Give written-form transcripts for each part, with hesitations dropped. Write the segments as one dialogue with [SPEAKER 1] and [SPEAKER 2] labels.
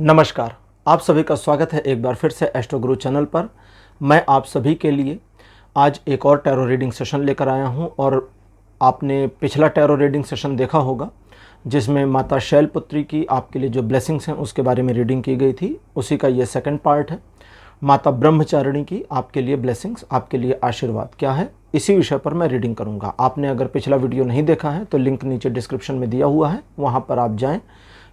[SPEAKER 1] नमस्कार, आप सभी का स्वागत है एक बार फिर से एस्ट्रो गुरु चैनल पर। मैं आप सभी के लिए आज एक और टैरो रीडिंग सेशन लेकर आया हूं और आपने पिछला टैरो रीडिंग सेशन देखा होगा जिसमें माता शैलपुत्री की आपके लिए जो ब्लेसिंग्स हैं उसके बारे में रीडिंग की गई थी। उसी का ये सेकंड पार्ट है, माता ब्रह्मचारिणी की आपके लिए ब्लेसिंग्स, आपके लिए आशीर्वाद क्या है, इसी विषय पर मैं रीडिंग करूँगा। आपने अगर पिछला वीडियो नहीं देखा है तो लिंक नीचे डिस्क्रिप्शन में दिया हुआ है, वहाँ पर आप जाएँ,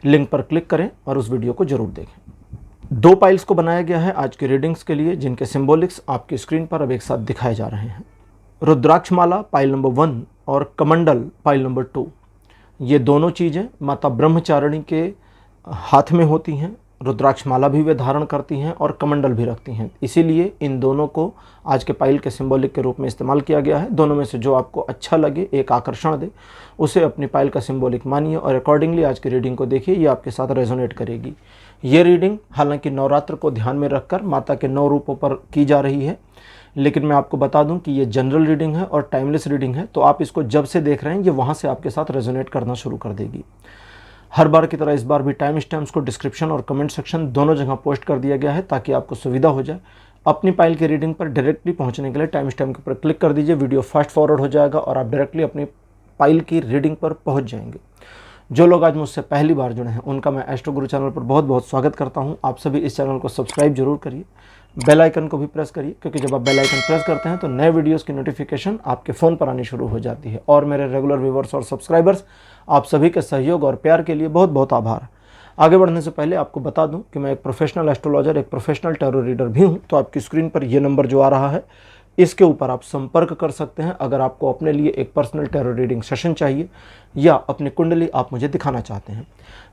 [SPEAKER 1] लिंक पर क्लिक करें और उस वीडियो को जरूर देखें। दो पाइल्स को बनाया गया है आज की रीडिंग्स के लिए, जिनके सिंबॉलिक्स आपकी स्क्रीन पर अब एक साथ दिखाए जा रहे हैं। रुद्राक्षमाला पाइल नंबर 1 और कमंडल पाइल नंबर 2, ये दोनों चीज़ें माता ब्रह्मचारिणी के हाथ में होती हैं। रुद्राक्षमाला भी वे धारण करती हैं और कमंडल भी रखती हैं, इसीलिए इन दोनों को आज के पाइल के सिंबॉलिक के रूप में इस्तेमाल किया गया है। दोनों में से जो आपको अच्छा लगे, एक आकर्षण दे, उसे अपनी पाइल का सिंबॉलिक मानिए और अकॉर्डिंगली आज की रीडिंग को देखिए, ये आपके साथ रेजोनेट करेगी। ये रीडिंग हालांकि नवरात्र को ध्यान में रखकर माता के 9 रूपों पर की जा रही है, लेकिन मैं आपको बता दूं कि ये जनरल रीडिंग है और टाइमलेस रीडिंग है, तो आप इसको जब से देख रहे हैं ये वहाँ से आपके साथ रेजोनेट करना शुरू कर देगी। हर बार की तरह इस बार भी टाइम स्टैम्प्स को डिस्क्रिप्शन और कमेंट सेक्शन दोनों जगह पोस्ट कर दिया गया है ताकि आपको सुविधा हो जाए। अपनी पाइल की रीडिंग पर डायरेक्टली पहुंचने के लिए टाइम स्टैम्प के ऊपर क्लिक कर दीजिए, वीडियो फास्ट फॉरवर्ड हो जाएगा और आप डायरेक्टली अपनी पाइल की रीडिंग पर पहुंच जाएंगे। जो लोग आज मुझसे पहली बार जुड़े हैं उनका मैं एस्ट्रो गुरु चैनल पर बहुत बहुत स्वागत करता हूं। आप सभी इस चैनल को सब्सक्राइब जरूर करिए, बेल आइकन को भी प्रेस करिए, क्योंकि जब आप बेल आइकन प्रेस करते हैं तो नए वीडियोस की नोटिफिकेशन आपके फ़ोन पर आनी शुरू हो जाती है। और मेरे रेगुलर व्यूवर्स और सब्सक्राइबर्स, आप सभी के सहयोग और प्यार के लिए बहुत बहुत आभार। आगे बढ़ने से पहले आपको बता दूं कि मैं एक प्रोफेशनल एस्ट्रोलॉजर, एक प्रोफेशनल टैरो रीडर भी हूं। तो आपकी स्क्रीन पर ये नंबर जो आ रहा है, इसके ऊपर आप संपर्क कर सकते हैं अगर आपको अपने लिए एक पर्सनल टैरो रीडिंग सेशन चाहिए या अपनी कुंडली आप मुझे दिखाना चाहते हैं।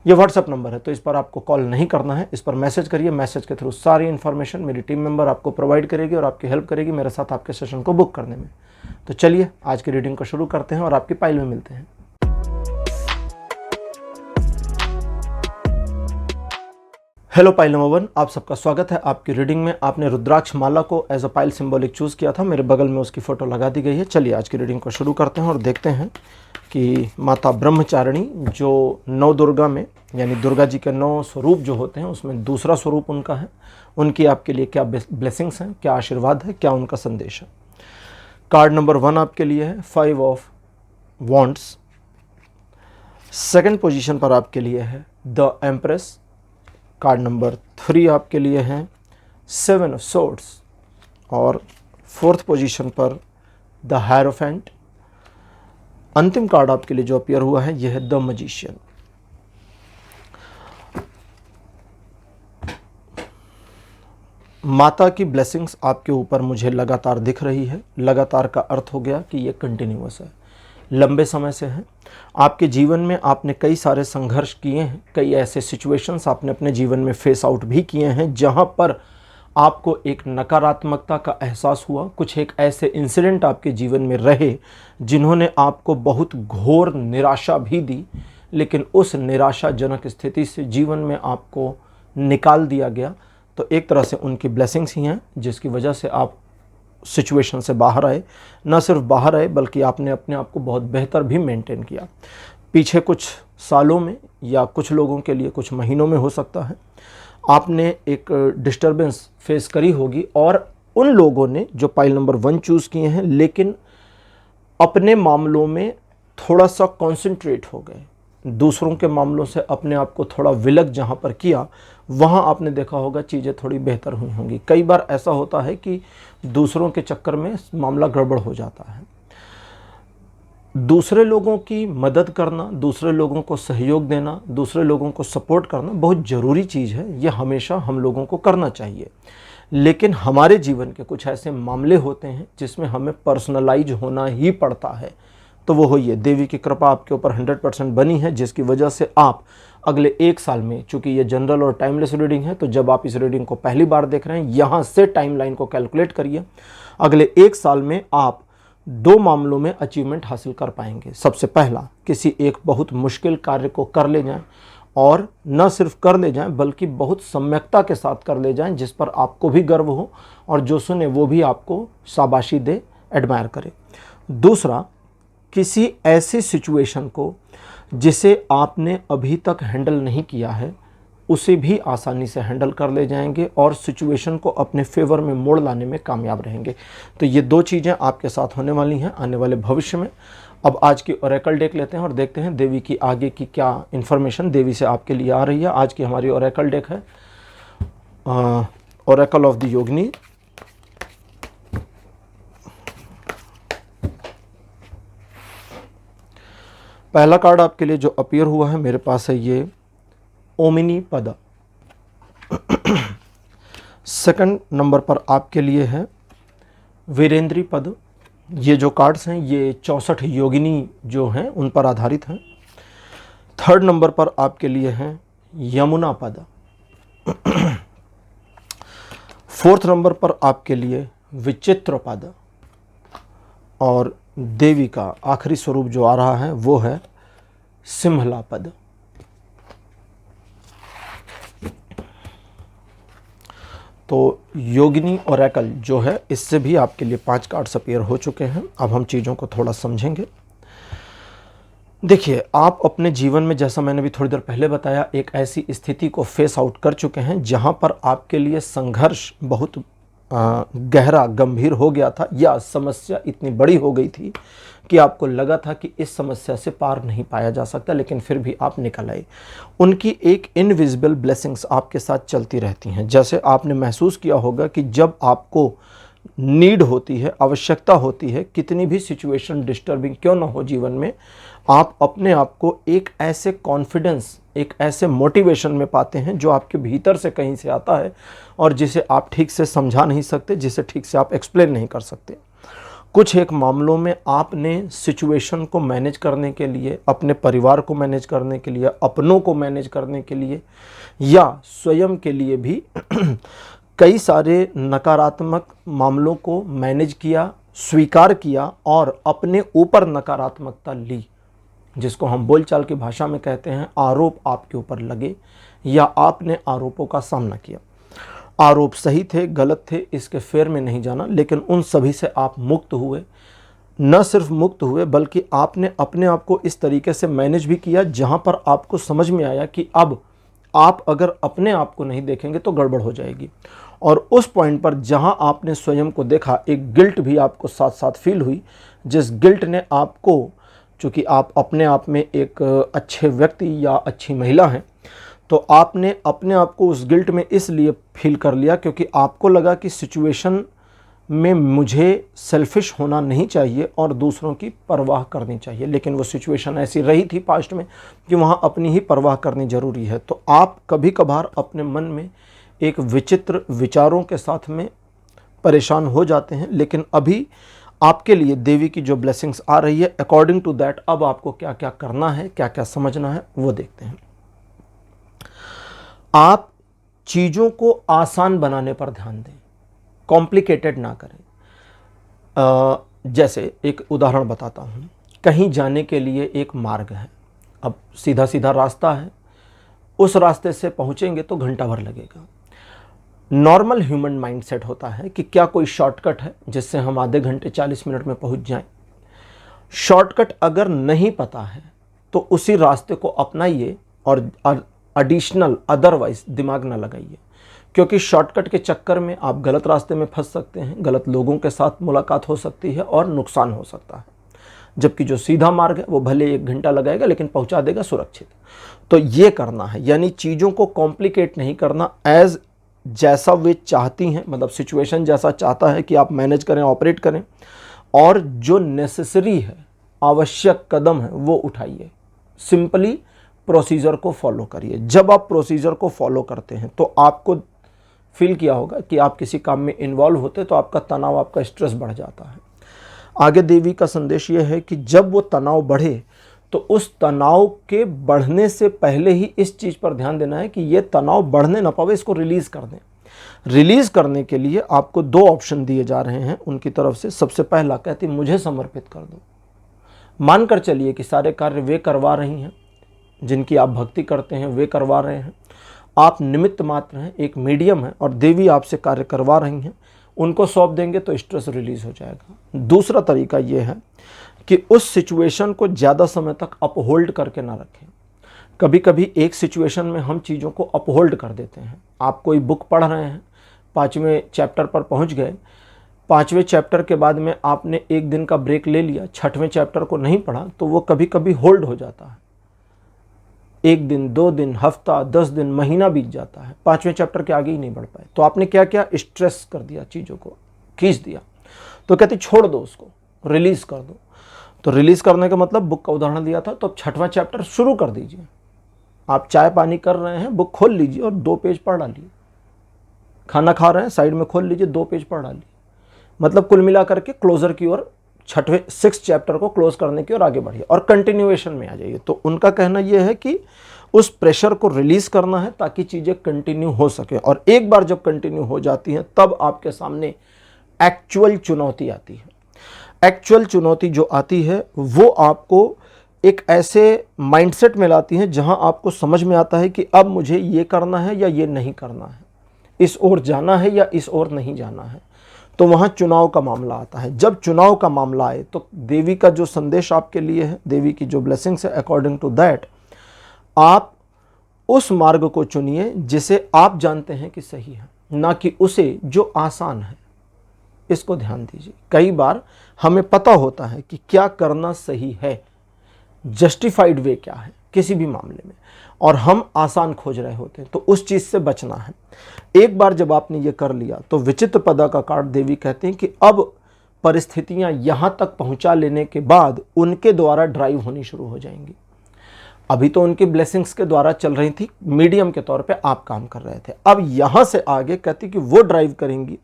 [SPEAKER 1] ये व्हाट्सअप नंबर है, तो इस पर आपको कॉल नहीं करना है, इस पर मैसेज करिए। मैसेज के थ्रू सारी इन्फॉर्मेशन मेरी टीम मेंबर आपको प्रोवाइड करेगी और आपकी हेल्प करेगी मेरे साथ आपके सेशन को बुक करने में। तो चलिए आज की रीडिंग को शुरू करते हैं और आपकी पाइल में मिलते हैं। हेलो पाइल नंबर 1, आप सबका स्वागत है आपकी रीडिंग में। आपने रुद्राक्ष माला को as a pile symbolic choose किया था, मेरे बगल में उसकी फ़ोटो लगा दी गई है। चलिए आज की रीडिंग को शुरू करते हैं और देखते हैं कि माता ब्रह्मचारिणी जो 9 दुर्गा में, यानी दुर्गा जी के 9 स्वरूप जो होते हैं उसमें दूसरा स्वरूप उनका है, उनकी आपके लिए क्या ब्लेसिंग्स हैं, क्या आशीर्वाद है, क्या उनका संदेश है। कार्ड नंबर 1 आपके लिए है 5 ऑफ वॉन्ड्स। सेकेंड पोजीशन पर आपके लिए है द एम्प्रेस। कार्ड नंबर 3 आपके लिए है 7 ऑफ सोर्ड्स और फोर्थ पोजीशन पर द हायरोफेंट। अंतिम कार्ड आपके लिए जो अपीयर हुआ है यह है द मैजिशियन। माता की ब्लेसिंग्स आपके ऊपर मुझे लगातार दिख रही है। लगातार का अर्थ हो गया कि ये कंटिन्यूअस है, लंबे समय से है। आपके जीवन में आपने कई सारे संघर्ष किए हैं, कई ऐसे सिचुएशंस आपने अपने जीवन में फेस आउट भी किए हैं जहां पर आपको एक नकारात्मकता का एहसास हुआ। कुछ एक ऐसे इंसिडेंट आपके जीवन में रहे जिन्होंने आपको बहुत घोर निराशा भी दी, लेकिन उस निराशाजनक स्थिति से जीवन में आपको निकाल दिया गया। तो एक तरह से उनकी ब्लेसिंग्स ही हैं जिसकी वजह से आप सिचुएशन से बाहर आए। न सिर्फ बाहर आए बल्कि आपने अपने आप को बहुत बेहतर भी मेंटेन किया। पीछे कुछ सालों में या कुछ लोगों के लिए कुछ महीनों में हो सकता है, आपने एक डिस्टर्बेंस फेस करी होगी और उन लोगों ने जो पाइल नंबर 1 चूज़ किए हैं लेकिन अपने मामलों में थोड़ा सा कॉन्सेंट्रेट हो गए, दूसरों के मामलों से अपने आप को थोड़ा विलग जहाँ पर किया, वहाँ आपने देखा होगा चीज़ें थोड़ी बेहतर हुई होंगी। कई बार ऐसा होता है कि दूसरों के चक्कर में मामला गड़बड़ हो जाता है। दूसरे लोगों की मदद करना, दूसरे लोगों को सहयोग देना, दूसरे लोगों को सपोर्ट करना बहुत ज़रूरी चीज़ है। ये हमेशा हम लोगों को करना चाहिए, लेकिन हमारे जीवन के कुछ ऐसे मामले होते हैं जिसमें हमें पर्सनलाइज होना ही पड़ता है। तो वो होइए, देवी की कृपा आपके ऊपर 100% बनी है, जिसकी वजह से आप अगले 1 साल में, चूंकि ये जनरल और टाइमलेस रीडिंग है, तो जब आप इस रीडिंग को पहली बार देख रहे हैं यहाँ से टाइमलाइन को कैलकुलेट करिए। अगले 1 साल में आप 2 मामलों में अचीवमेंट हासिल कर पाएंगे। सबसे पहला, किसी एक बहुत मुश्किल कार्य को कर ले जाएं और न सिर्फ कर ले जाएं बल्कि बहुत सम्यकता के साथ कर ले जाएं, जिस पर आपको भी गर्व हो और जो सुने वो भी आपको शाबाशी दे, एडमायर करे। दूसरा, किसी ऐसी सिचुएशन को जिसे आपने अभी तक हैंडल नहीं किया है, उसे भी आसानी से हैंडल कर ले जाएंगे और सिचुएशन को अपने फेवर में मोड़ लाने में कामयाब रहेंगे। तो ये दो चीज़ें आपके साथ होने वाली हैं आने वाले भविष्य में। अब आज की ओरेकल डेक लेते हैं और देखते हैं देवी की आगे की क्या इन्फॉर्मेशन देवी से आपके लिए आ रही है। आज की हमारी ओरेकल डेक है ओरेकल ऑफ द योगिनी। पहला कार्ड आपके लिए जो अपीयर हुआ है मेरे पास है ये ओमिनी पद। सेकंड नंबर पर आपके लिए है वीरेंद्री पद। ये जो कार्ड्स हैं ये 64 योगिनी जो हैं उन पर आधारित हैं। थर्ड नंबर पर आपके लिए हैं यमुना पद। फोर्थ नंबर पर आपके लिए विचित्र पद। और देवी का आखिरी स्वरूप जो आ रहा है वो है सिंहला पद। तो योगिनी ओरेकल जो है इससे भी आपके लिए 5 कार्ड्स अपीयर हो चुके हैं। अब हम चीज़ों को थोड़ा समझेंगे। देखिए, आप अपने जीवन में जैसा मैंने भी थोड़ी देर पहले बताया एक ऐसी स्थिति को फेस आउट कर चुके हैं जहां पर आपके लिए संघर्ष बहुत गहरा गंभीर हो गया था या समस्या इतनी बड़ी हो गई थी कि आपको लगा था कि इस समस्या से पार नहीं पाया जा सकता, लेकिन फिर भी आप निकल आए। उनकी एक इनविजिबल ब्लेसिंग्स आपके साथ चलती रहती हैं। जैसे आपने महसूस किया होगा कि जब आपको नीड होती है, आवश्यकता होती है, कितनी भी सिचुएशन डिस्टर्बिंग क्यों ना हो जीवन में, आप अपने आप को एक ऐसे कॉन्फिडेंस, एक ऐसे मोटिवेशन में पाते हैं जो आपके भीतर से कहीं से आता है और जिसे आप ठीक से समझा नहीं सकते, जिसे ठीक से आप एक्सप्लेन नहीं कर सकते। कुछ एक मामलों में आपने सिचुएशन को मैनेज करने के लिए, अपने परिवार को मैनेज करने के लिए, अपनों को मैनेज करने के लिए या स्वयं के लिए भी कई सारे नकारात्मक मामलों को मैनेज किया, स्वीकार किया और अपने ऊपर नकारात्मकता ली, जिसको हम बोलचाल की भाषा में कहते हैं आरोप आपके ऊपर लगे या आपने आरोपों का सामना किया। आरोप सही थे, गलत थे, इसके फेर में नहीं जाना, लेकिन उन सभी से आप मुक्त हुए। न सिर्फ मुक्त हुए बल्कि आपने अपने आप को इस तरीके से मैनेज भी किया जहां पर आपको समझ में आया कि अब आप अगर अपने आप को नहीं देखेंगे तो गड़बड़ हो जाएगी। और उस पॉइंट पर जहां आपने स्वयं को देखा, एक गिल्ट भी आपको साथ साथ फील हुई, जिस गिल्ट ने आपको, चूँकि आप अपने आप में एक अच्छे व्यक्ति या अच्छी महिला हैं, तो आपने अपने आप को उस गिल्ट में इसलिए फील कर लिया क्योंकि आपको लगा कि सिचुएशन में मुझे सेल्फिश होना नहीं चाहिए और दूसरों की परवाह करनी चाहिए। लेकिन वो सिचुएशन ऐसी रही थी पास्ट में कि वहाँ अपनी ही परवाह करनी ज़रूरी है। तो आप कभी कभार अपने मन में एक विचित्र विचारों के साथ में परेशान हो जाते हैं, लेकिन अभी आपके लिए देवी की जो ब्लेसिंग्स आ रही है, अकॉर्डिंग टू दैट अब आपको क्या क्या करना है, क्या क्या समझना है, वो देखते हैं। आप चीज़ों को आसान बनाने पर ध्यान दें, कॉम्प्लिकेटेड ना करें। जैसे एक उदाहरण बताता हूँ। कहीं जाने के लिए एक मार्ग है, अब सीधा सीधा रास्ता है, उस रास्ते से पहुँचेंगे तो घंटा भर लगेगा। नॉर्मल ह्यूमन माइंडसेट होता है कि क्या कोई शॉर्टकट है जिससे हम आधे घंटे 40 मिनट में पहुँच जाएं। शॉर्टकट अगर नहीं पता है तो उसी रास्ते को अपनाइए और एडिशनल अदरवाइज दिमाग ना लगाइए, क्योंकि शॉर्टकट के चक्कर में आप गलत रास्ते में फंस सकते हैं, गलत लोगों के साथ मुलाकात हो सकती है और नुकसान हो सकता है। जबकि जो सीधा मार्ग है वो भले 1 घंटा लगाएगा लेकिन पहुंचा देगा सुरक्षित। तो ये करना है, यानी चीज़ों को कॉम्प्लिकेट नहीं करना, एज जैसा वे चाहती हैं, मतलब सिचुएशन जैसा चाहता है कि आप मैनेज करें, ऑपरेट करें, और जो नेसेसरी है, आवश्यक कदम है वो उठाइए। सिंपली प्रोसीजर को फॉलो करिए। जब आप प्रोसीजर को फॉलो करते हैं तो आपको फील किया होगा कि आप किसी काम में इन्वॉल्व होते तो आपका तनाव, आपका स्ट्रेस बढ़ जाता है। आगे देवी का संदेश ये है कि जब वो तनाव बढ़े तो उस तनाव के बढ़ने से पहले ही इस चीज़ पर ध्यान देना है कि ये तनाव बढ़ने ना पावे, इसको रिलीज़ कर दें। रिलीज़ करने के लिए आपको 2 ऑप्शन दिए जा रहे हैं उनकी तरफ से। सबसे पहला कहती मुझे समर्पित कर दो। मानकर चलिए कि सारे कार्य वे करवा रही हैं जिनकी आप भक्ति करते हैं, वे करवा रहे हैं, आप निमित्त मात्र हैं, एक मीडियम है और देवी आपसे कार्य करवा रही हैं। उनको सौंप देंगे तो स्ट्रेस रिलीज़ हो जाएगा। दूसरा तरीका ये है कि उस सिचुएशन को ज़्यादा समय तक अपहोल्ड करके ना रखें। कभी कभी एक सिचुएशन में हम चीज़ों को अपहोल्ड कर देते हैं। आप कोई बुक पढ़ रहे हैं, 5वें चैप्टर पर पहुंच गए, 5वें चैप्टर के बाद में आपने एक दिन का ब्रेक ले लिया, 6वें चैप्टर को नहीं पढ़ा, तो वो कभी कभी होल्ड हो जाता है। 1 दिन, 2 दिन, हफ्ता, 10 दिन, महीना बीत जाता है, 5वें चैप्टर के आगे ही नहीं बढ़ पाए। तो आपने क्या किया, स्ट्रेस कर दिया, चीज़ों को खींच दिया। तो कहते छोड़ दो, उसको रिलीज कर दो। तो रिलीज करने का मतलब बुक का उदाहरण दिया था, तो अब 6वां चैप्टर शुरू कर दीजिए। आप चाय पानी कर रहे हैं, बुक खोल लीजिए और 2 पेज पढ़ डालिए। खाना खा रहे हैं, साइड में खोल लीजिए, 2 पेज पढ़ डालिए। मतलब कुल मिला करके क्लोजर की ओर, 6 चैप्टर को क्लोज करने की ओर आगे बढ़िए और कंटिन्यूएशन में आ जाइए। तो उनका कहना यह है कि उस प्रेशर को रिलीज करना है ताकि चीज़ें कंटिन्यू हो सके, और एक बार जब कंटिन्यू हो जाती हैं तब आपके सामने एक्चुअल चुनौती आती है। एक्चुअल चुनौती जो आती है वो आपको एक ऐसे माइंडसेट में लाती है जहां आपको समझ में आता है कि अब मुझे ये करना है या ये नहीं करना है, इस ओर जाना है या इस ओर नहीं जाना है। तो वहाँ चुनाव का मामला आता है। जब चुनाव का मामला आए तो देवी का जो संदेश आपके लिए है, देवी की जो ब्लेसिंग्स है, अकॉर्डिंग टू दैट आप उस मार्ग को चुनिए जिसे आप जानते हैं कि सही है, ना कि उसे जो आसान है। इसको ध्यान दीजिए। कई बार हमें पता होता है कि क्या करना सही है, जस्टिफाइड वे क्या है किसी भी मामले में, और हम आसान खोज रहे होते हैं, तो उस चीज़ से बचना है। एक बार जब आपने ये कर लिया तो विचित्र पदा का कार्ड देवी कहते हैं कि अब परिस्थितियां यहां तक पहुंचा लेने के बाद उनके द्वारा ड्राइव होनी शुरू हो जाएंगी। अभी तो उनकी ब्लेसिंग्स के द्वारा चल रही थी, मीडियम के तौर पे आप काम कर रहे थे। अब यहां से आगे कहती कि वो ड्राइव करेंगी,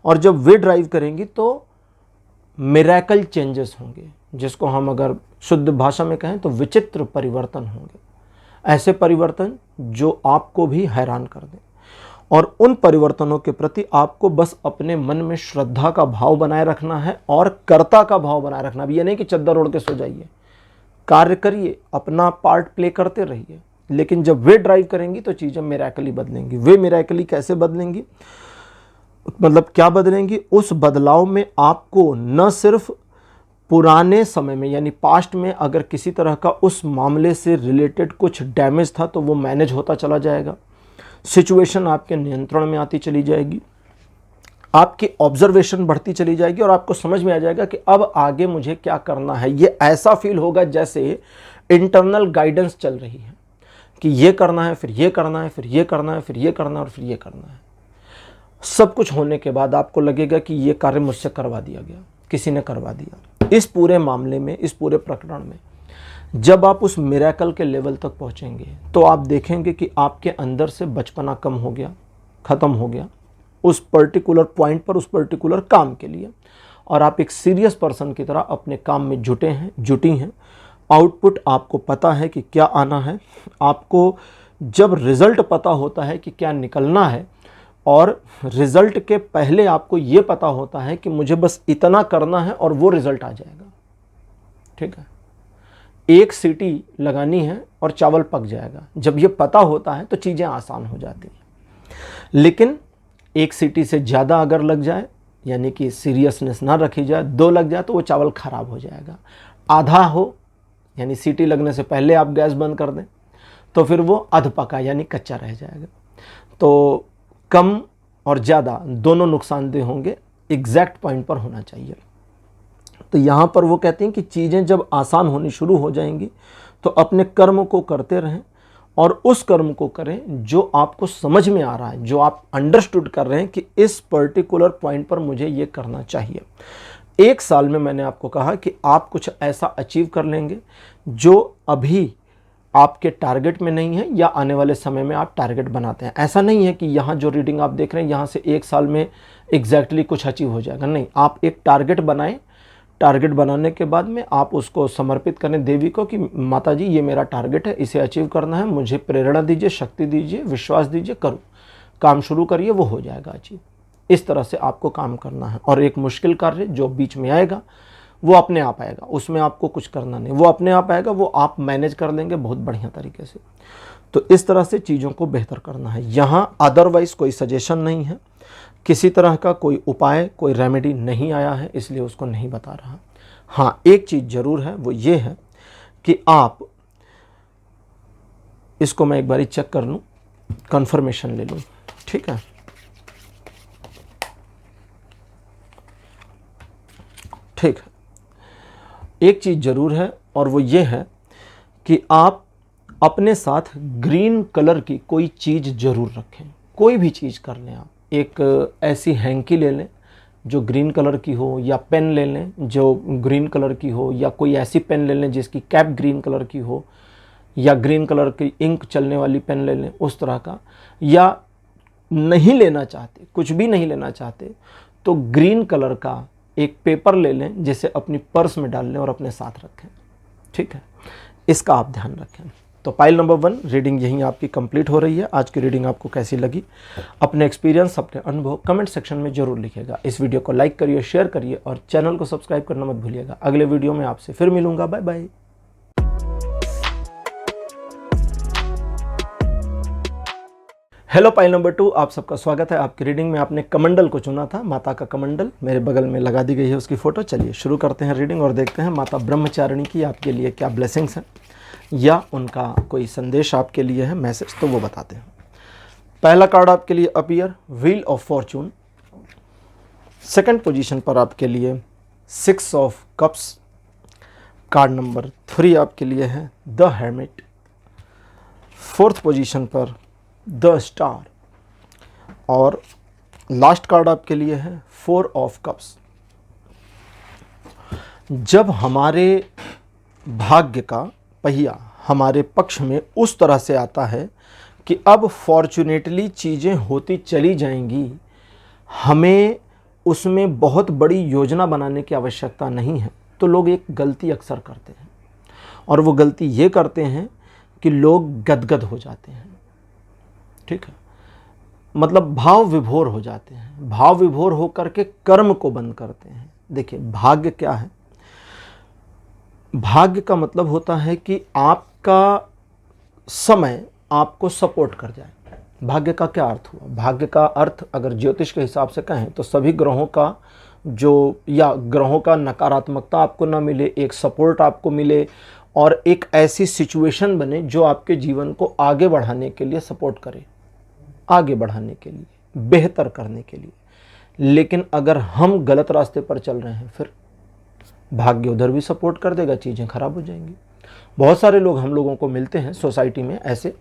[SPEAKER 1] और जब वे ड्राइव करेंगी तो मिरेकल चेंजेस होंगे, जिसको हम अगर शुद्ध भाषा में कहें तो विचित्र परिवर्तन होंगे। ऐसे परिवर्तन जो आपको भी हैरान कर दें, और उन परिवर्तनों के प्रति आपको बस अपने मन में श्रद्धा का भाव बनाए रखना है और कर्ता का भाव बनाए रखना। अब ये नहीं कि चद्दर ओढ़ के सो जाइए, कार्य करिए, अपना पार्ट प्ले करते रहिए, लेकिन जब वे ड्राइव करेंगी तो चीज़ें मिरेकली बदलेंगी। वे मिरेकली कैसे बदलेंगी, मतलब क्या बदलेंगी? उस बदलाव में आपको न सिर्फ पुराने समय में यानी पास्ट में अगर किसी तरह का उस मामले से रिलेटेड कुछ डैमेज था तो वो मैनेज होता चला जाएगा, सिचुएशन आपके नियंत्रण में आती चली जाएगी, आपकी ऑब्जर्वेशन बढ़ती चली जाएगी, और आपको समझ में आ जाएगा कि अब आगे मुझे क्या करना है। ये ऐसा फील होगा जैसे इंटरनल गाइडेंस चल रही है कि ये करना है, फिर ये करना है, फिर ये करना है, फिर ये करना है, और फिर ये करना है। सब कुछ होने के बाद आपको लगेगा कि ये कार्य मुझसे करवा दिया गया, किसी ने करवा दिया। इस पूरे मामले में, इस पूरे प्रकरण में जब आप उस मिरेकल के लेवल तक पहुंचेंगे तो आप देखेंगे कि आपके अंदर से बचपना कम हो गया, ख़त्म हो गया उस पर्टिकुलर पॉइंट पर, उस पर्टिकुलर काम के लिए, और आप एक सीरियस पर्सन की तरह अपने काम में जुटी हैं। आउटपुट आपको पता है कि क्या आना है। आपको जब रिज़ल्ट पता होता है कि क्या निकलना है, और रिज़ल्ट के पहले आपको ये पता होता है कि मुझे बस इतना करना है और वो रिज़ल्ट आ जाएगा, ठीक है। एक सीटी लगानी है और चावल पक जाएगा। जब ये पता होता है तो चीज़ें आसान हो जाती हैं। लेकिन एक सीटी से ज़्यादा अगर लग जाए, यानी कि सीरियसनेस ना रखी जाए, 2 लग जाए तो वो चावल ख़राब हो जाएगा। आधा हो, यानी सीटी लगने से पहले आप गैस बंद कर दें तो फिर वो अध पका यानी कच्चा रह जाएगा। तो कम और ज़्यादा दोनों नुकसानदेह होंगे, एग्जैक्ट पॉइंट पर होना चाहिए। तो यहाँ पर वो कहते हैं कि चीज़ें जब आसान होनी शुरू हो जाएंगी तो अपने कर्म को करते रहें, और उस कर्म को करें जो आपको समझ में आ रहा है, जो आप अंडरस्टूड कर रहे हैं कि इस पर्टिकुलर पॉइंट पर मुझे ये करना चाहिए। 1 साल में मैंने आपको कहा कि आप कुछ ऐसा अचीव कर लेंगे जो अभी आपके टारगेट में नहीं है, या आने वाले समय में आप टारगेट बनाते हैं। ऐसा नहीं है कि यहाँ जो रीडिंग आप देख रहे हैं यहाँ से 1 साल में एग्जैक्टली कुछ अचीव हो जाएगा, नहीं। आप एक टारगेट बनाएं, टारगेट बनाने के बाद में आप उसको समर्पित करें देवी को कि माता जी ये मेरा टारगेट है, इसे अचीव करना है, मुझे प्रेरणा दीजिए, शक्ति दीजिए, विश्वास दीजिए, करो, काम शुरू करिए, वो हो जाएगा अचीव। इस तरह से आपको काम करना है। और एक मुश्किल कार्य जो बीच में आएगा वो अपने आप आएगा, उसमें आपको कुछ करना नहीं, वो अपने आप आएगा, वो आप मैनेज कर लेंगे बहुत बढ़िया तरीके से। तो इस तरह से चीज़ों को बेहतर करना है। यहाँ अदरवाइज़ कोई सजेशन नहीं है, किसी तरह का कोई उपाय, कोई रेमेडी नहीं आया है, इसलिए उसको नहीं बता रहा। हाँ, एक चीज़ ज़रूर है, वो ये है कि आप इसको मैं एक बारी चेक कर लूँ, कंफर्मेशन ले लूँ। ठीक है, ठीक है। एक चीज़ ज़रूर है और वो ये है कि आप अपने साथ ग्रीन कलर की कोई चीज़ ज़रूर रखें। कोई भी चीज़ कर लें आप, एक ऐसी हैंकी ले लें जो ग्रीन कलर की हो, या पेन ले लें जो ग्रीन कलर की हो, या कोई ऐसी पेन ले लें जिसकी कैप ग्रीन कलर की हो, या ग्रीन कलर की इंक चलने वाली पेन ले लें उस तरह का। या नहीं लेना चाहते, कुछ भी नहीं लेना चाहते, तो ग्रीन कलर का एक पेपर ले लें जिसे अपनी पर्स में डाल लें और अपने साथ रखें। ठीक है, इसका आप ध्यान रखें। तो पाइल नंबर 1 रीडिंग यहीं आपकी कंप्लीट हो रही है। आज की रीडिंग आपको कैसी लगी, अपने एक्सपीरियंस, अपने अनुभव कमेंट सेक्शन में जरूर लिखिएगा। इस वीडियो को लाइक करिए, शेयर करिए और चैनल को सब्सक्राइब करना मत भूलिएगा। अगले वीडियो में आपसे फिर मिलूंगा। Bye bye. Hello pile number 2, आप सबका स्वागत है। आपकी रीडिंग में आपने कमंडल को चुना था, माता का कमंडल मेरे बगल में लगा दी गई है उसकी फ़ोटो। चलिए शुरू करते हैं रीडिंग और देखते हैं माता ब्रह्मचारिणी की आपके लिए क्या ब्लेसिंग्स हैं या उनका कोई संदेश आपके लिए है, मैसेज, तो वो बताते हैं। पहला कार्ड आपके लिए appear, wheel of Fortune. Second position पर आपके लिए 6 ऑफ कप्स। कार्ड नंबर 3 आपके लिए है द हेर्मिट। फोर्थ पोजीशन पर द स्टार। और लास्ट कार्ड आपके लिए है 4 ऑफ कप्स। जब हमारे भाग्य का पहिया हमारे पक्ष में उस तरह से आता है कि अब फॉर्चुनेटली चीज़ें होती चली जाएंगी, हमें उसमें बहुत बड़ी योजना बनाने की आवश्यकता नहीं है, तो लोग एक गलती अक्सर करते हैं। और वो गलती ये करते हैं कि लोग गदगद हो जाते हैं। ठीक है, मतलब भाव विभोर हो जाते हैं। भाव विभोर होकर के कर्म को बंद करते हैं। देखिए, भाग्य क्या है? भाग्य का मतलब होता है कि आपका समय आपको सपोर्ट कर जाए। भाग्य का क्या अर्थ हुआ? भाग्य का अर्थ अगर ज्योतिष के हिसाब से कहें तो सभी ग्रहों का ग्रहों का नकारात्मकता आपको ना मिले, एक सपोर्ट आपको मिले और एक ऐसी सिचुएशन बने जो आपके जीवन को आगे बढ़ाने के लिए सपोर्ट करे, आगे बढ़ाने के लिए, बेहतर करने के लिए। लेकिन अगर हम गलत रास्ते पर चल रहे हैं, फिर भाग्य उधर भी सपोर्ट कर देगा, चीज़ें खराब हो जाएंगी। बहुत सारे लोग हम लोगों को मिलते हैं सोसाइटी में ऐसे,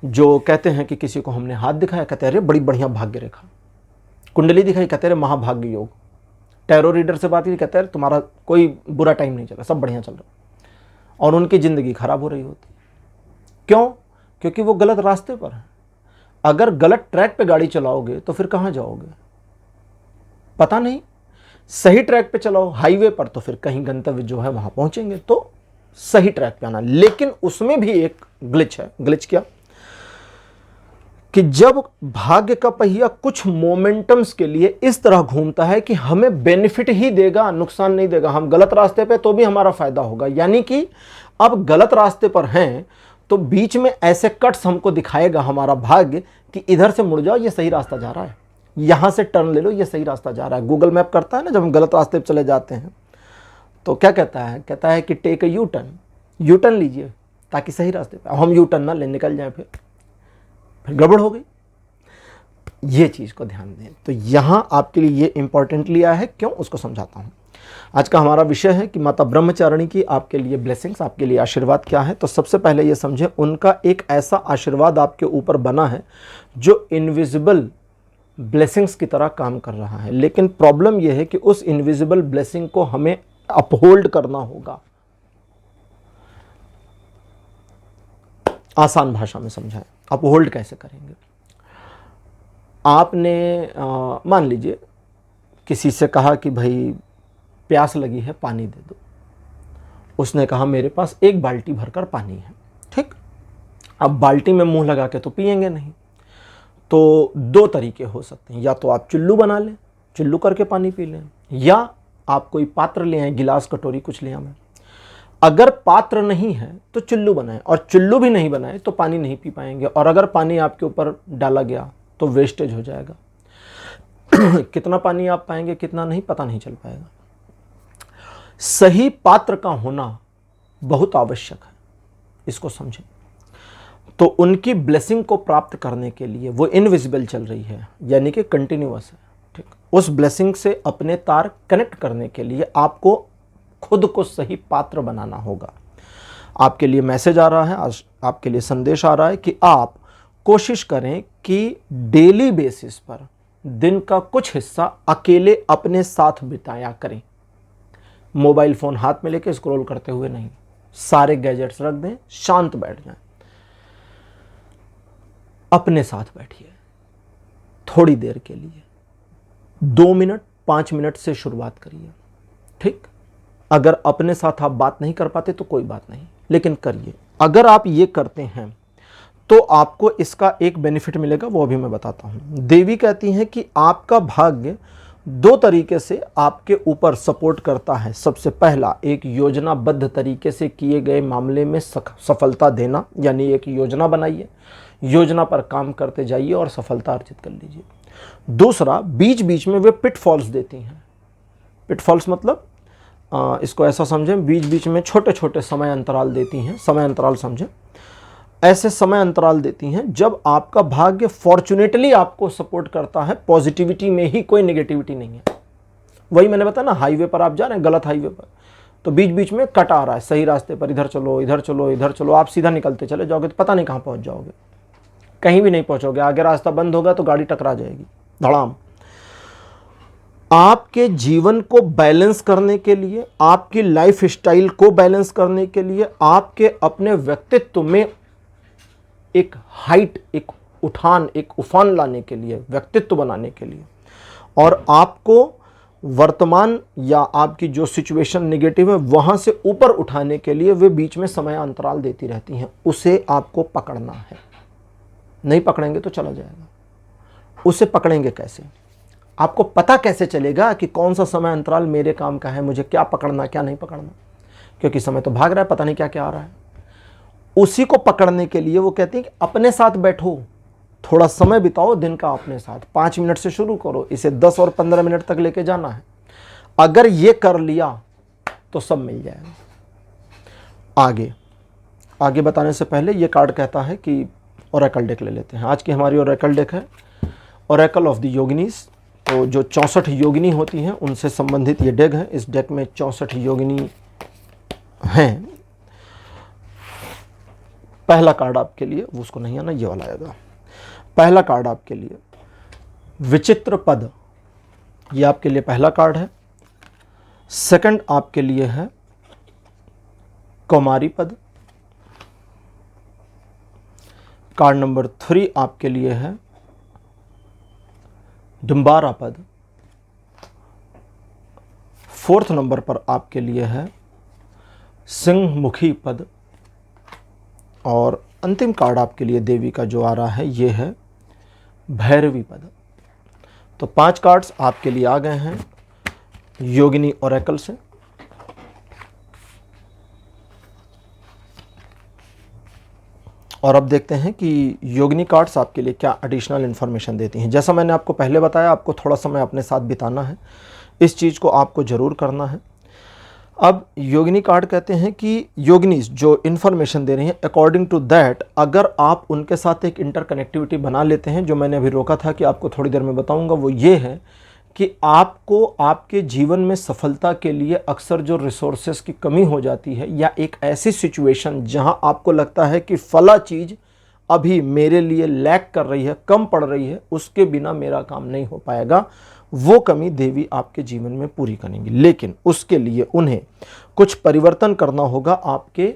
[SPEAKER 1] जो कहते हैं कि किसी को हमने हाथ दिखाया, कहते हैं अरे बड़ी बढ़िया भाग्य रेखा, कुंडली दिखाई, कहते हैं महाभाग्य योग, टैरो रीडर से बात की, कहते हैं तुम्हारा कोई बुरा टाइम नहीं चला, सब बढ़िया चल रहा, और उनकी ज़िंदगी खराब हो रही होती। क्यों? क्योंकि वो गलत रास्ते पर है। अगर गलत ट्रैक पे गाड़ी चलाओगे तो फिर कहाँ जाओगे पता नहीं। सही ट्रैक पे चलाओ, हाईवे पर, तो फिर कहीं गंतव्य जो है वहां पहुंचेंगे। तो सही ट्रैक पे आना। लेकिन उसमें भी एक ग्लिच है। ग्लिच क्या? कि जब भाग्य का पहिया कुछ मोमेंटम्स के लिए इस तरह घूमता है कि हमें बेनिफिट ही देगा, नुकसान नहीं देगा। हम गलत रास्ते पे तो भी हमारा फायदा होगा। यानी कि अब गलत रास्ते पर हैं तो बीच में ऐसे कट्स हमको दिखाएगा हमारा भाग्य कि इधर से मुड़ जाओ, ये सही रास्ता जा रहा है, यहां से टर्न ले लो, ये सही रास्ता जा रहा है। गूगल मैप करता है ना, जब हम गलत रास्ते पर चले जाते हैं तो क्या कहता है? कहता है कि टेक ए यू टर्न लीजिए ताकि सही रास्ते पे। अब हम यू टर्न ना ले, निकल जाए, फिर गड़बड़ हो गई। ये चीज़ को ध्यान दें। तो यहां आपके लिए ये इंपॉर्टेंट लिया है। क्यों? उसको समझाता हूं। आज का हमारा विषय है कि माता ब्रह्मचारिणी की आपके लिए ब्लेसिंग्स, आपके लिए आशीर्वाद क्या है। तो सबसे पहले ये समझें, उनका एक ऐसा आशीर्वाद आपके ऊपर बना है जो इनविजिबल ब्लेसिंग्स की तरह काम कर रहा है। लेकिन प्रॉब्लम यह है कि उस इनविजिबल ब्लेसिंग को हमें अपहोल्ड करना होगा। आसान भाषा में समझाएं, अपहोल्ड कैसे करेंगे? आपने मान लीजिए किसी से कहा कि भाई प्यास लगी है, पानी दे दो। उसने कहा मेरे पास 1 बाल्टी भरकर पानी है। ठीक, अब बाल्टी में मुंह लगा के तो पिएंगे नहीं। तो 2 तरीके हो सकते हैं। या तो आप चुल्लू बना लें, चुल्लू करके पानी पी लें, या आप कोई पात्र ले आए, गिलास, कटोरी, कुछ ले आए। अगर पात्र नहीं है तो चुल्लू बनाएं, और चुल्लू भी नहीं बनाए तो पानी नहीं पी पाएंगे। और अगर पानी आपके ऊपर डाला गया तो वेस्टेज हो जाएगा। कितना पानी आप पाएंगे, कितना नहीं, पता नहीं चल पाएगा। सही पात्र का होना बहुत आवश्यक है, इसको समझें। तो उनकी ब्लेसिंग को प्राप्त करने के लिए वो इनविजिबल चल रही है, यानी कि कंटिन्यूअस है। ठीक, उस ब्लेसिंग से अपने तार कनेक्ट करने के लिए आपको खुद को सही पात्र बनाना होगा। आपके लिए मैसेज आ रहा है, आज आपके लिए संदेश आ रहा है कि आप कोशिश करें कि डेली बेसिस पर दिन का कुछ हिस्सा अकेले अपने साथ बिताया करें। मोबाइल फ़ोन हाथ में लेके स्क्रॉल करते हुए नहीं, सारे गैजेट्स रख दें, शांत बैठ जाएं, अपने साथ बैठिए थोड़ी देर के लिए, 2 मिनट 5 मिनट से शुरुआत करिए। ठीक, अगर अपने साथ आप बात नहीं कर पाते तो कोई बात नहीं, लेकिन करिए। अगर आप ये करते हैं तो आपको इसका एक बेनिफिट मिलेगा, वो भी मैं बताता हूं। देवी कहती हैं कि आपका भाग्य 2 तरीके से आपके ऊपर सपोर्ट करता है। सबसे पहला, एक योजनाबद्ध तरीके से किए गए मामले में सफलता देना, यानी एक योजना बनाइए, योजना पर काम करते जाइए और सफलता अर्जित कर लीजिए। दूसरा, बीच बीच में वे पिटफॉल्स देती हैं। पिटफॉल्स मतलब इसको ऐसा समझें, बीच बीच में छोटे छोटे समय अंतराल देती हैं। समय अंतराल समझें, ऐसे समय अंतराल देती हैं जब आपका भाग्य फॉर्चुनेटली आपको सपोर्ट करता है, पॉजिटिविटी में ही, कोई नेगेटिविटी नहीं है। वही मैंने बताया ना, हाईवे पर आप जा रहे हैं, गलत हाईवे पर, तो बीच बीच में कट आ रहा है सही रास्ते पर, इधर चलो इधर चलो इधर चलो, आप सीधा निकलते चले जाओगे तो पता नहीं कहाँ पहुँच जाओगे, कहीं भी नहीं पहुँचोगे। आगे रास्ता बंद होगा तो गाड़ी टकरा जाएगी, धड़ाम। आपके जीवन को बैलेंस करने के लिए, आपकी लाइफ स्टाइल को बैलेंस करने के लिए, आपके अपने व्यक्तित्व में एक हाइट, एक उठान, एक उफान लाने के लिए, व्यक्तित्व बनाने के लिए, और आपको वर्तमान या आपकी जो सिचुएशन नेगेटिव है वहां से ऊपर उठाने के लिए वे बीच में समय अंतराल देती रहती हैं। उसे आपको पकड़ना है, नहीं पकड़ेंगे तो चला जाएगा। उसे पकड़ेंगे कैसे? आपको पता कैसे चलेगा कि कौन सा समय अंतराल मेरे काम का है, मुझे क्या पकड़ना क्या नहीं पकड़ना? क्योंकि समय तो भाग रहा है, पता नहीं क्या क्या आ रहा है। उसी को पकड़ने के लिए वो कहती है कि अपने साथ बैठो, थोड़ा समय बिताओ दिन का अपने साथ। 5 मिनट से शुरू करो, इसे 10 और 15 मिनट तक लेके जाना है। अगर ये कर लिया तो सब मिल जाएगा। आगे बताने से पहले ये कार्ड कहता है कि ओरेकल डेक ले लेते हैं। आज की हमारी ओरेकल डेक है ओरेकल ऑफ द योगिनीज। तो जो 64 योगिनी होती हैं उनसे संबंधित ये डेक है। इस डेक में 64 योगिनी हैं। पहला कार्ड आपके लिए, वो उसको नहीं आना, ये वाला आएगा। पहला कार्ड आपके लिए विचित्र पद, ये आपके लिए पहला कार्ड है। सेकंड आपके लिए है कौमारी पद। कार्ड नंबर 3 आपके लिए है डिम्बारा पद। 4th नंबर पर आपके लिए है सिंहमुखी पद। और अंतिम कार्ड आपके लिए देवी का जो आ रहा है ये है भैरवी पद। तो 5 कार्ड्स आपके लिए आ गए हैं योगिनी ओरेकल से। और अब देखते हैं कि योगिनी कार्ड्स आपके लिए क्या एडिशनल इन्फॉर्मेशन देती हैं। जैसा मैंने आपको पहले बताया, आपको थोड़ा समय अपने साथ बिताना है, इस चीज़ को आपको ज़रूर करना है। अब योगिनी कार्ड कहते हैं कि योगिनीज जो इन्फॉर्मेशन दे रही हैं, अकॉर्डिंग टू दैट अगर आप उनके साथ एक इंटरकनेक्टिविटी बना लेते हैं, जो मैंने अभी रोका था कि आपको थोड़ी देर में बताऊंगा, वो ये है कि आपको आपके जीवन में सफलता के लिए अक्सर जो रिसोर्सेस की कमी हो जाती है, या एक ऐसी सिचुएशन जहां आपको लगता है कि फला चीज़ अभी मेरे लिए लैक कर रही है, कम पड़ रही है, उसके बिना मेरा काम नहीं हो पाएगा, वो कमी देवी आपके जीवन में पूरी करेंगी। लेकिन उसके लिए उन्हें कुछ परिवर्तन करना होगा आपके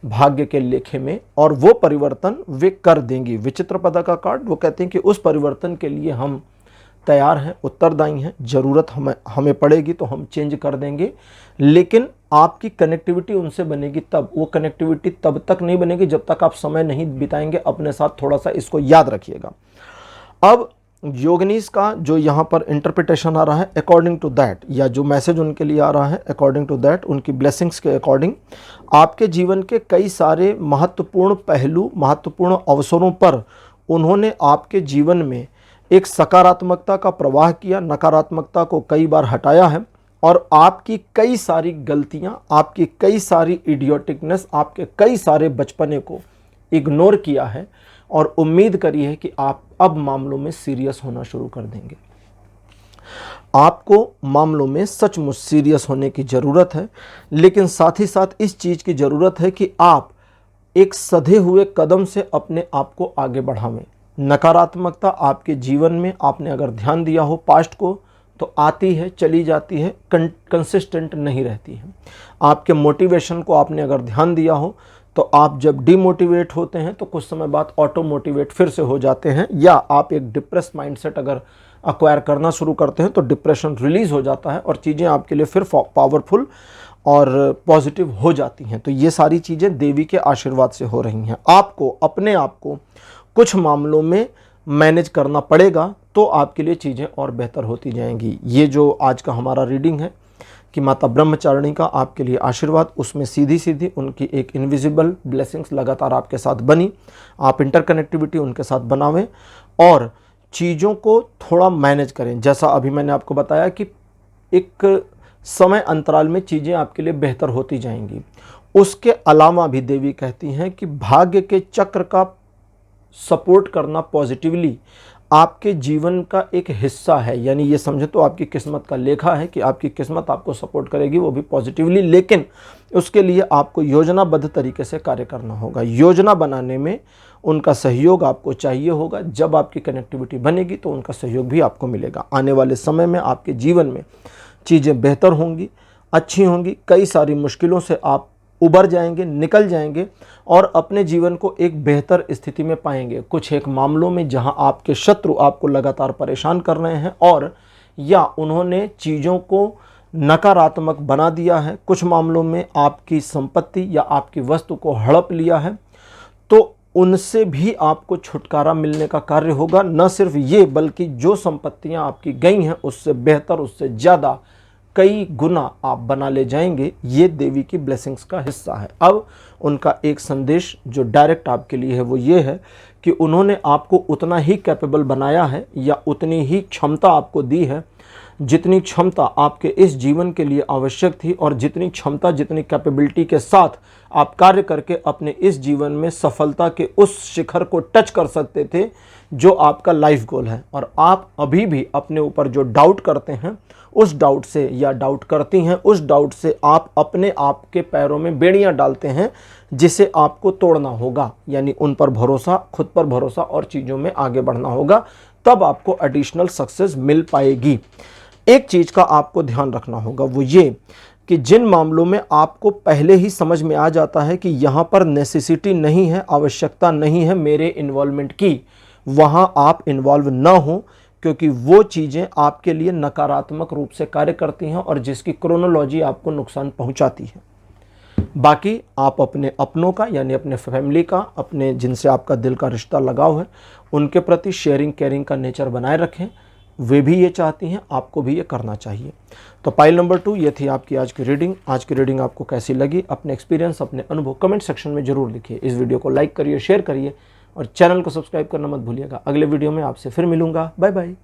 [SPEAKER 1] भाग्य के लेखे में, और वो परिवर्तन वे कर देंगी। विचित्र पद का कार्ड वो कहते हैं कि उस परिवर्तन के लिए हम तैयार हैं, उत्तरदायी हैं, ज़रूरत हमें पड़ेगी तो हम चेंज कर देंगे। लेकिन आपकी कनेक्टिविटी उनसे बनेगी तब, वो कनेक्टिविटी तब तक नहीं बनेगी जब तक आप समय नहीं बिताएंगे अपने साथ। थोड़ा सा इसको याद रखिएगा। अब योगिनीज का जो यहाँ पर इंटरप्रिटेशन आ रहा है, अकॉर्डिंग टू दैट, या जो मैसेज उनके लिए आ रहा है अकॉर्डिंग टू दैट, उनकी ब्लेसिंग्स के अकॉर्डिंग, आपके जीवन के कई सारे महत्वपूर्ण पहलू, महत्वपूर्ण अवसरों पर उन्होंने आपके जीवन में एक सकारात्मकता का प्रवाह किया, नकारात्मकता को कई बार हटाया है, और आपकी कई सारी गलतियां, आपकी कई सारी इडियोटिकनेस, आपके कई सारे बचपने को इग्नोर किया है और उम्मीद करी है कि आप अब मामलों में सीरियस होना शुरू कर देंगे। आपको मामलों में सचमुच सीरियस होने की ज़रूरत है, लेकिन साथ ही साथ इस चीज़ की ज़रूरत है कि आप एक सधे हुए कदम से अपने आप को आगे बढ़ावें। नकारात्मकता आपके जीवन में आपने अगर ध्यान दिया हो पास्ट को, तो आती है, चली जाती है, कंसिस्टेंट नहीं रहती है। आपके मोटिवेशन को आपने अगर ध्यान दिया हो, तो आप जब डिमोटिवेट होते हैं तो कुछ समय बाद ऑटो मोटिवेट फिर से हो जाते हैं, या आप एक डिप्रेस माइंडसेट अगर अक्वायर करना शुरू करते हैं तो डिप्रेशन रिलीज हो जाता है और चीज़ें आपके लिए फिर पावरफुल और पॉजिटिव हो जाती हैं। तो ये सारी चीज़ें देवी के आशीर्वाद से हो रही हैं। आपको अपने आप को कुछ मामलों में मैनेज करना पड़ेगा, तो आपके लिए चीज़ें और बेहतर होती जाएंगी। ये जो आज का हमारा रीडिंग है कि माता ब्रह्मचारिणी का आपके लिए आशीर्वाद, उसमें सीधी सीधी उनकी एक इनविजिबल ब्लेसिंग्स लगातार आपके साथ बनी। आप इंटरकनेक्टिविटी उनके साथ बनावें और चीज़ों को थोड़ा मैनेज करें। जैसा अभी मैंने आपको बताया कि एक समय अंतराल में चीज़ें आपके लिए बेहतर होती जाएंगी। उसके अलावा भी देवी कहती हैं कि भाग्य के चक्र का सपोर्ट करना पॉजिटिवली आपके जीवन का एक हिस्सा है। यानी ये समझे तो आपकी किस्मत का लेखा है कि आपकी किस्मत आपको सपोर्ट करेगी, वो भी पॉजिटिवली, लेकिन उसके लिए आपको योजनाबद्ध तरीके से कार्य करना होगा। योजना बनाने में उनका सहयोग आपको चाहिए होगा। जब आपकी कनेक्टिविटी बनेगी तो उनका सहयोग भी आपको मिलेगा। आने वाले समय में आपके जीवन में चीज़ें बेहतर होंगी, अच्छी होंगी। कई सारी मुश्किलों से आप उबर जाएंगे, निकल जाएंगे और अपने जीवन को एक बेहतर स्थिति में पाएंगे। कुछ एक मामलों में जहां आपके शत्रु आपको लगातार परेशान कर रहे हैं और या उन्होंने चीज़ों को नकारात्मक बना दिया है, कुछ मामलों में आपकी संपत्ति या आपकी वस्तु को हड़प लिया है, तो उनसे भी आपको छुटकारा मिलने का कार्य होगा। न सिर्फ ये, बल्कि जो संपत्तियां आपकी गई हैं उससे बेहतर, उससे ज़्यादा कई गुना आप बना ले जाएंगे। ये देवी की ब्लेसिंग्स का हिस्सा है। अब उनका एक संदेश जो डायरेक्ट आपके लिए है वो ये है कि उन्होंने आपको उतना ही कैपेबल बनाया है या उतनी ही क्षमता आपको दी है जितनी क्षमता आपके इस जीवन के लिए आवश्यक थी, और जितनी क्षमता, जितनी कैपेबिलिटी के साथ आप कार्य करके अपने इस जीवन में सफलता के उस शिखर को टच कर सकते थे जो आपका लाइफ गोल है। और आप अभी भी अपने ऊपर जो डाउट करते हैं उस डाउट से, या डाउट करती हैं उस डाउट से, आप अपने आप के पैरों में बेड़ियां डालते हैं जिसे आपको तोड़ना होगा। यानी उन पर भरोसा, खुद पर भरोसा और चीज़ों में आगे बढ़ना होगा, तब आपको एडिशनल सक्सेस मिल पाएगी। एक चीज़ का आपको ध्यान रखना होगा, वो ये कि जिन मामलों में आपको पहले ही समझ में आ जाता है कि यहाँ पर नेसेसिटी नहीं है, आवश्यकता नहीं है मेरे इन्वॉल्वमेंट की, वहाँ आप इन्वॉल्व ना हो, क्योंकि वो चीज़ें आपके लिए नकारात्मक रूप से कार्य करती हैं और जिसकी क्रोनोलॉजी आपको नुकसान पहुँचाती है। बाकी आप अपने अपनों का, यानी अपने फैमिली का, अपने जिनसे आपका दिल का रिश्ता लगाव है, उनके प्रति शेयरिंग केयरिंग का नेचर बनाए रखें। वे भी ये चाहती हैं, आपको भी ये करना चाहिए। तो पाइल नंबर 2 ये थी आपकी आज की रीडिंग। आज की रीडिंग आपको कैसी लगी, अपने एक्सपीरियंस, अपने अनुभव कमेंट सेक्शन में जरूर लिखिए। इस वीडियो को लाइक करिए, शेयर करिए और चैनल को सब्सक्राइब करना मत भूलिएगा। अगले वीडियो में आपसे फिर मिलूंगा। Bye bye.